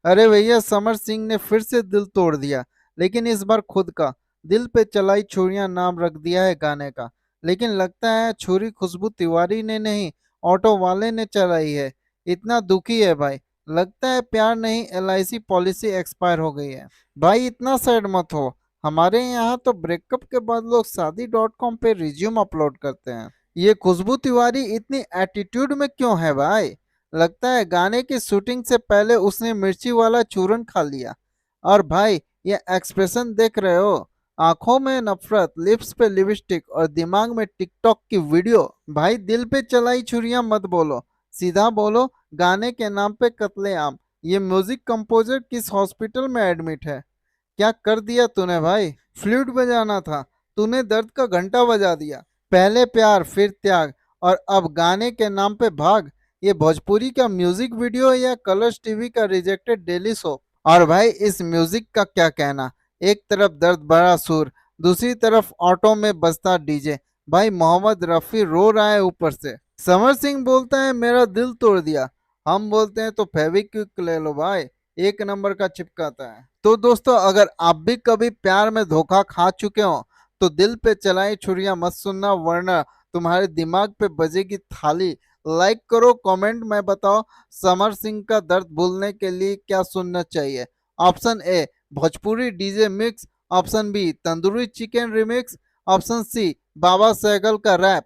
अरे भैया, समर सिंह ने फिर से दिल तोड़ दिया, लेकिन इस बार खुद का। दिल पे चलाई छुरियां नाम रख दिया है गाने का। लेकिन लगता है छुरी खुशबू तिवारी ने नहीं, ऑटो वाले ने चलाई है। इतना दुखी है भाई। लगता है प्यार नहीं, एलआईसी पॉलिसी एक्सपायर हो गई है। भाई इतना सैड मत हो। हमारे यहाँ तो ब्रेकअप के बाद लोग शादी.com पे रिज्यूम अपलोड करते हैं। ये खुशबू तिवारी इतनी एटीट्यूड में क्यों है भाई? लगता है गाने की शूटिंग से पहले उसने मिर्ची वाला चूरन खा लिया। और भाई, ये एक्सप्रेशन देख रहे हो? आंखों में नफरत, लिप्स पे लिपस्टिक और दिमाग में टिकटॉक की वीडियो। भाई दिल पे चलाई छुरियां मत बोलो, सीधा बोलो। गाने के नाम पे कत्लेआम। ये म्यूजिक कंपोजर किस हॉस्पिटल में एडमिट है? क्या कर दिया तूने भाई? फ्लूट बजाना था, तूने दर्द का घंटा बजा दिया। पहले प्यार फिर त्याग, और अब गाने के नाम पे भाग। ये भोजपुरी का म्यूजिक वीडियो या कलर्स टीवी का रिजेक्टेड डेली शो? और भाई इस म्यूजिक का क्या कहना? एक तरफ दर्द भरा सुर, दूसरी तरफ ऑटो में बजता डीजे। भाई मोहम्मद रफी रो रहा है ऊपर से। समर सिंह बोलता है मेरा दिल तोड़ दिया। हम बोलते हैं तो फेविक्विक ले लो भाई, एक नंबर का चिपकाता है। तो दोस्तों, अगर आप भी कभी प्यार में धोखा खा चुके हो तो दिल पे चलाई छुरियां मत सुनना, वरना तुम्हारे दिमाग पे बजेगी थाली। लाइक करो, कमेंट में बताओ समर सिंह का दर्द भूलने के लिए क्या सुनना चाहिए। Option A Bhojpuri DJ mix, option B tandoori chicken remix, option C Baba Sehgal का रैप।